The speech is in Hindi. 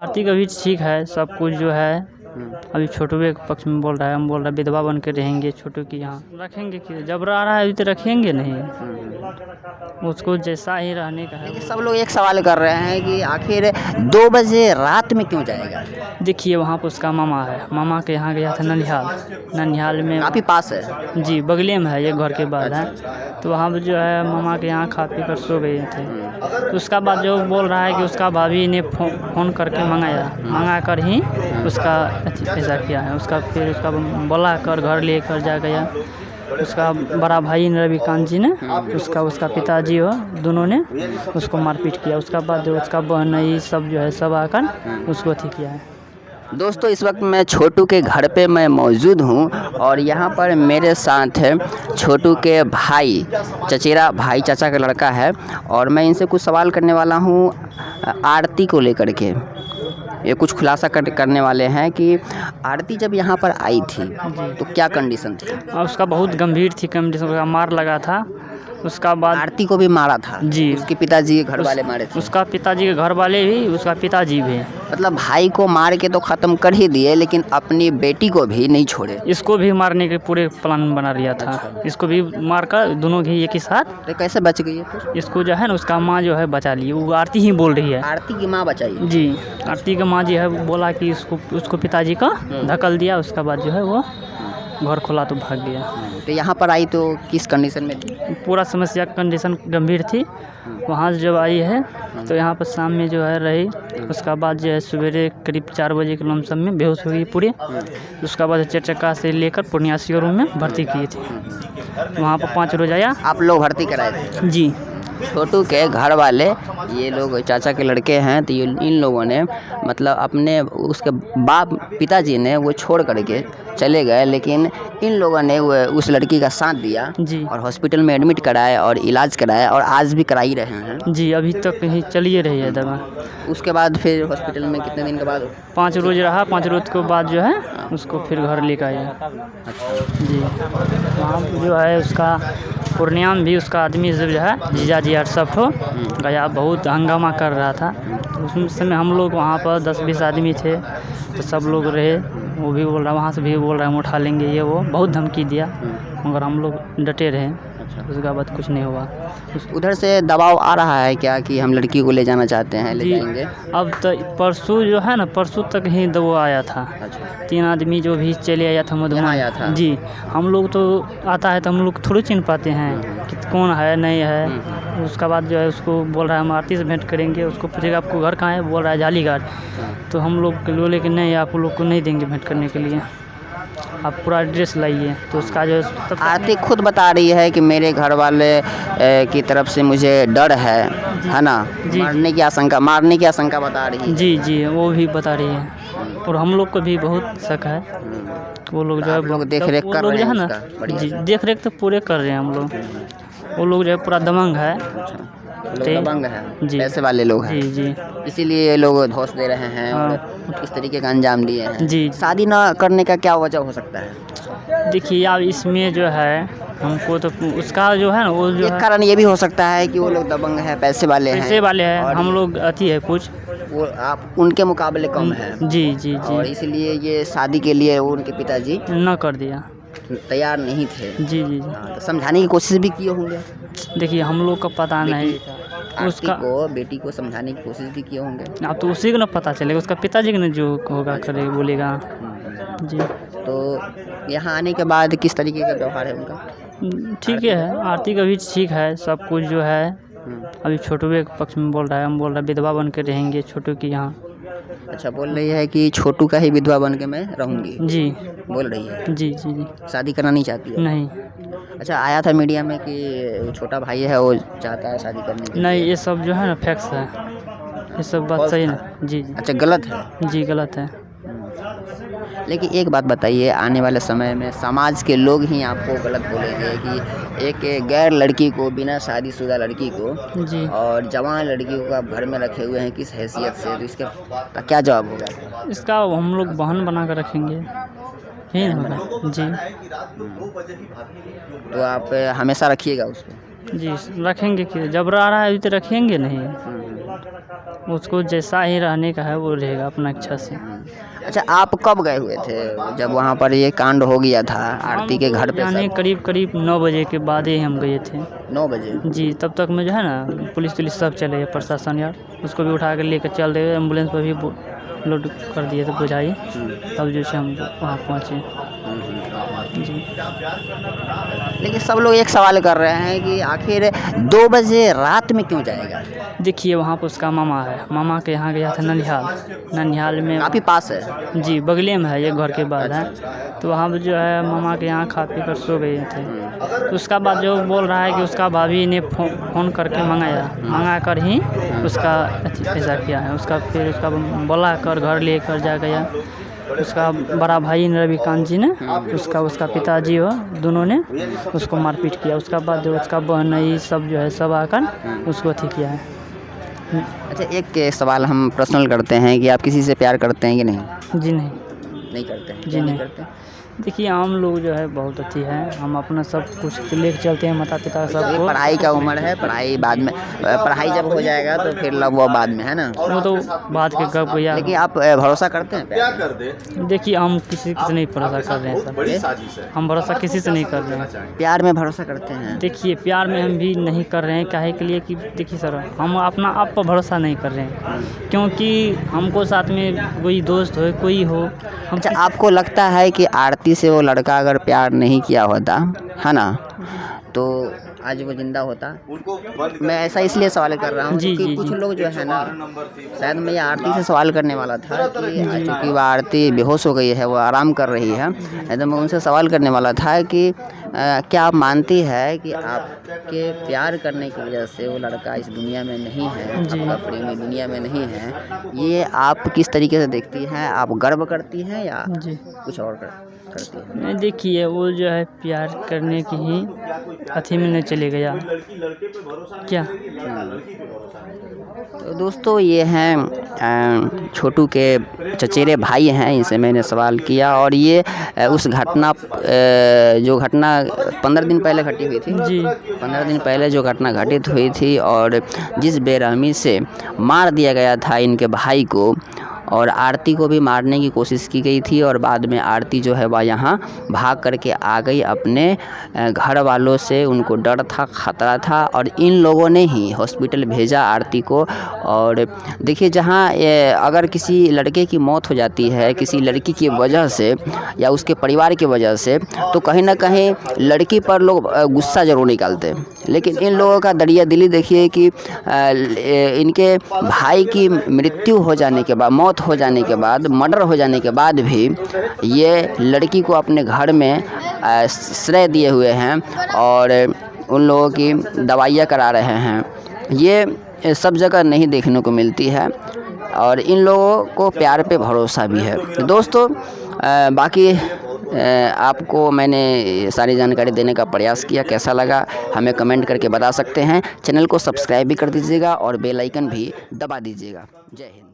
आर्थिक अभी ठीक है, सब कुछ जो है अभी छोटू के पक्ष में बोल रहा है। हम बोल रहे विधवा बन के रहेंगे, छोटू की यहाँ रखेंगे कि जब रह रहा है अभी तो रखेंगे नहीं, उसको जैसा ही रहने का है। लेकिन सब लोग एक सवाल कर रहे हैं कि आखिर 2 बजे रात में क्यों जाएगा? देखिए वहाँ पर उसका मामा है, मामा के यहाँ गया था ननिहाल में, काफ़ी पास है। जी बगले में है, एक घर के बाद है। तो वहाँ पर जो है मामा के यहाँ खा पी कर सो गए थे। तो उसका बाद जो बोल रहा है कि उसका भाभी ने फ़ोन करके मंगा कर ही उसका ऐसा किया है। उसका फिर उसका बुला कर घर लेकर जा गया। उसका बड़ा भाई ने रविकांत जी ने उसका पिताजी हो, दोनों ने उसको मारपीट किया। उसका बाद जो उसका बहन ये सब जो है सब आकर उसको अथी किया है। दोस्तों इस वक्त मैं छोटू के घर पे मैं मौजूद हूँ और यहाँ पर मेरे साथ है छोटू के भाई, चचेरा भाई, चाचा का लड़का है और मैं इनसे कुछ सवाल करने वाला हूँ आरती को लेकर के। ये कुछ खुलासा करने वाले हैं कि आरती जब यहाँ पर आई थी तो क्या कंडीशन थी? और उसका बहुत गंभीर थी कंडीशन, उसका मार लगा था। उसका बाद आरती को भी मारा था जी, उसके पिताजी के घर वाले मारे थे। उसका पिताजी के घर वाले भी, उसका पिताजी भी। मतलब भाई को मार के तो ख़त्म कर ही दिए लेकिन अपनी बेटी को भी नहीं छोड़े। इसको भी मारने के पूरे प्लान बना लिया था। इसको भी मारकर दोनों की एक ही साथ। तो कैसे बच गई है? इसको जो है ना उसका माँ जो है बचा ली। वो आरती ही बोल रही है, आरती की माँ बचाई जी। आरती की माँ जो है बोला कि उसको पिताजी का धक्ल दिया। उसका बाद जो है वो घर खोला तो भाग गया। तो यहाँ पर आई तो किस कंडीशन में थी? पूरा समस्या कंडीशन गंभीर थी। वहाँ से जब आई है तो यहाँ पर शाम में जो है रही। उसका बाद जो है सवेरे करीब 4 बजे के लमसम में बेहोश हो गई पूरी। उसका बाद 4 चक्का से लेकर पूर्णिया रूम में भर्ती किए थे। वहाँ पर 5 रोज आया। आप लोग भर्ती कराए थे? जी। छोटू के घर वाले ये लोग चाचा के लड़के हैं तो इन लोगों ने मतलब अपने उसके पिताजी ने वो छोड़ करके चले गए लेकिन इन लोगों ने वो उस लड़की का साथ दिया जी। और हॉस्पिटल में एडमिट कराया और इलाज कराया और आज भी करा ही रहे हैं। जी अभी तक ही चलिए रही है दवा। उसके बाद फिर हॉस्पिटल में कितने दिन के बाद? 5 रोज रहा। 5 रोज के बाद जो है उसको फिर घर लेकर आया। जी वहाँ जो है उसका पूर्णिया में भी उसका आदमी सब जो है जीजा जी और सब हो गया, बहुत हंगामा कर रहा था। उस समय हम लोग वहाँ पर 10-20 आदमी थे तो सब लोग रहे। वो भी बोल रहा, वहाँ से भी बोल रहा है हम उठा लेंगे, ये वो बहुत धमकी दिया मगर हम लोग डटे रहे। उसके बाद कुछ नहीं हुआ। उधर से दबाव आ रहा है क्या कि हम लड़की को ले जाना चाहते हैं, ले जाएंगे? अब तो परसों जो है ना, परसों तक ही दबाव आया था। 3 आदमी जो भी चले आया था मधुबन आया था। जी। हम लोग तो आता है तो हम लोग थोड़ी चिन्ह पाते हैं कि कौन है नहीं है। उसका बाद जो है उसको बोल रहा है हम आरती से भेंट करेंगे। उसको पूछेगा आपको घर कहाँ है, बोल रहा है जालीघाट। तो हम लोग बोले कि नहीं आप लोग को नहीं देंगे भेंट करने के लिए, आप पूरा एड्रेस लाइए। तो उसका जो आरती खुद बता रही है कि मेरे घर वाले की तरफ से मुझे डर है ना, मारने की आशंका बता रही है। जी जी वो भी बता रही है और हम लोग को भी बहुत शक है। वो लोग जो है लोग देख रेख कर रहे हैं ना? जी देख रेख तो पूरे कर रहे हैं हम लोग। वो लोग जो है पूरा दबंग है, दबंग है जी, पैसे वाले लोग हैं। जी जी इसीलिए ये लोग धौंस दे रहे हैं और इस तरीके का अंजाम दिए हैं। जी। शादी ना करने का क्या वजह हो सकता है? देखिए अब इसमें जो है हमको तो उसका जो है ना वो जो एक कारण ये भी हो सकता है कि वो लोग दबंग है, पैसे वाले हैं, हम लोग अति है कुछ वो आप उनके मुकाबले कम है। जी जी जी। और इसलिए ये शादी के लिए वो उनके पिताजी न कर दिया, तैयार नहीं थे। जी जी जी। तो समझाने की कोशिश भी किए होंगे? देखिए हम लोग को पता नहीं, उसका बेटी को समझाने की कोशिश भी किए होंगे। अब तो उसी को ना पता चलेगा, उसका पिताजी को जो होगा करे बोलेगा। जी। तो यहाँ आने के बाद किस तरीके का व्यवहार है उनका? ठीक है, आर्थिक अभी ठीक है, सब कुछ जो है अभी छोटू के पक्ष में बोल रहा है। हम बोल रहे विधवा बन के रहेंगे छोटू की यहाँ। अच्छा, बोल रही है कि छोटू का ही विधवा बन के मैं रहूँगी। जी बोल रही है। जी जी जी। शादी करना नहीं चाहती है? नहीं। अच्छा, आया था मीडिया में कि छोटा भाई है वो चाहता है शादी करने के लिए। नहीं ये सब जो है ना फैक्स है, ये सब बात सही ना। जी जी। अच्छा, गलत है? जी गलत है। लेकिन एक बात बताइए, आने वाले समय में समाज के लोग ही आपको गलत बोलेंगे कि एक गैर लड़की को, बिना शादीशुदा लड़की को जी और जवान लड़की को आप घर में रखे हुए हैं किस हैसियत से, तो इसका क्या जवाब होगा? इसका हम लोग बहन बना कर रखेंगे, यही होगा। जी। तो आप हमेशा रखिएगा उसको? जी रखेंगे कि जब रह रहा है अभी तो रखेंगे नहीं, उसको जैसा ही रहने का है वो रहेगा अपना इच्छा से। अच्छा, आप कब गए हुए थे जब वहाँ पर ये कांड हो गया था आरती के घर पे? यानी करीब 9 बजे के बाद ही हम गए थे। 9 बजे? जी, तब तक में जो है ना पुलिस सब चले गए, प्रशासन यार उसको भी उठा कर लेकर चल रहे, एम्बुलेंस पर भी लोड कर दिए थे बुझाई, तब जो है हम वहाँ पहुँचे। जी। लेकिन सब लोग एक सवाल कर रहे हैं कि आखिर 2 बजे रात में क्यों जाएगा? देखिए वहाँ पर उसका मामा है, मामा के यहाँ गया था ननिहाल में। काफ़ी पास है? जी, बगले में है, 1 घर के बाद है। तो वहाँ पर जो है मामा के यहाँ खा पी कर सो गए थे। तो उसका बाद जो बोल रहा है कि उसका भाभी ने फ़ोन करके मंगा कर ही उसका ऐसा किया है। उसका फिर उसका बुला कर घर लेकर जा गया। उसका बड़ा भाई रविकांत जी ने उसका पिताजी हो, दोनों ने उसको मारपीट किया। उसका बाद जो उसका बहन सब जो है सब आकर उसको अथी किया है। अच्छा, एक सवाल हम पर्सनल करते हैं कि आप किसी से प्यार करते हैं कि नहीं? जी नहीं। नहीं करते हैं? जी नहीं करते? देखिए हम लोग जो है बहुत अच्छी है, हम अपना सब कुछ लेके चलते हैं, माता पिता सबको। पढ़ाई का उम्र है, पढ़ाई बाद में, पढ़ाई जब हो जाएगा तो फिर लव वो बाद में, है ना? वो तो बात के कब भैया। लेकिन आप भरोसा करते हैं प्यार? देखिए हम किसी से नहीं भरोसा कर रहे हैं सर, हम भरोसा किसी से नहीं कर रहे हैं। प्यार में भरोसा करते हैं? देखिए प्यार में हम भी नहीं कर रहे हैं, काहे के लिए कि देखिए सर हम अपना आप पर भरोसा नहीं कर रहे हैं, क्योंकि हमको साथ में कोई दोस्त हो कोई हो। अच्छा, आपको लगता है कि आरती से वो लड़का अगर प्यार नहीं किया होता, है ना, तो आज वो जिंदा होता? मैं ऐसा इसलिए सवाल कर रहा हूँ कि कुछ लोग जो है ना, शायद मैं ये आरती से सवाल करने वाला था कि चूँकि वो आरती बेहोश हो गई है, वो आराम कर रही है, तो मैं उनसे सवाल करने वाला था कि क्या आप मानती है कि आपके प्यार करने की वजह से वो लड़का इस दुनिया में नहीं है, आपका प्रेमी दुनिया में नहीं है, ये आप किस तरीके से देखती हैं? आप गर्व करती हैं या कुछ और करती हैं? नहीं देखिए वो जो है प्यार करने की ही अथी में नहीं चले गया क्या। तो दोस्तों ये हैं छोटू के चचेरे भाई हैं, इनसे मैंने सवाल किया और ये उस घटना जो घटना 15 दिन पहले घटी हुई थी जी, 15 दिन पहले जो घटना घटित हुई थी और जिस बेरहमी से मार दिया गया था इनके भाई को, और आरती को भी मारने की कोशिश की गई थी, और बाद में आरती जो है वह यहाँ भाग करके आ गई अपने घर वालों से। उनको डर था, ख़तरा था, और इन लोगों ने ही हॉस्पिटल भेजा आरती को। और देखिए जहाँ अगर किसी लड़के की मौत हो जाती है किसी लड़की की वजह से या उसके परिवार की वजह से, तो कहीं ना कहीं लड़की पर लोग गुस्सा ज़रूर निकालते हैं, लेकिन इन लोगों का दरिया दिली देखिए कि इनके भाई की मृत्यु हो जाने के बाद, मौत हो जाने के बाद, मर्डर हो जाने के बाद भी ये लड़की को अपने घर में श्रेय दिए हुए हैं और उन लोगों की दवाइयाँ करा रहे हैं। ये सब जगह नहीं देखने को मिलती है और इन लोगों को प्यार पे भरोसा भी है। दोस्तों बाकी आपको मैंने सारी जानकारी देने का प्रयास किया, कैसा लगा हमें कमेंट करके बता सकते हैं। चैनल को सब्सक्राइब भी कर दीजिएगा और बेल आइकन भी दबा दीजिएगा। जय हिंद।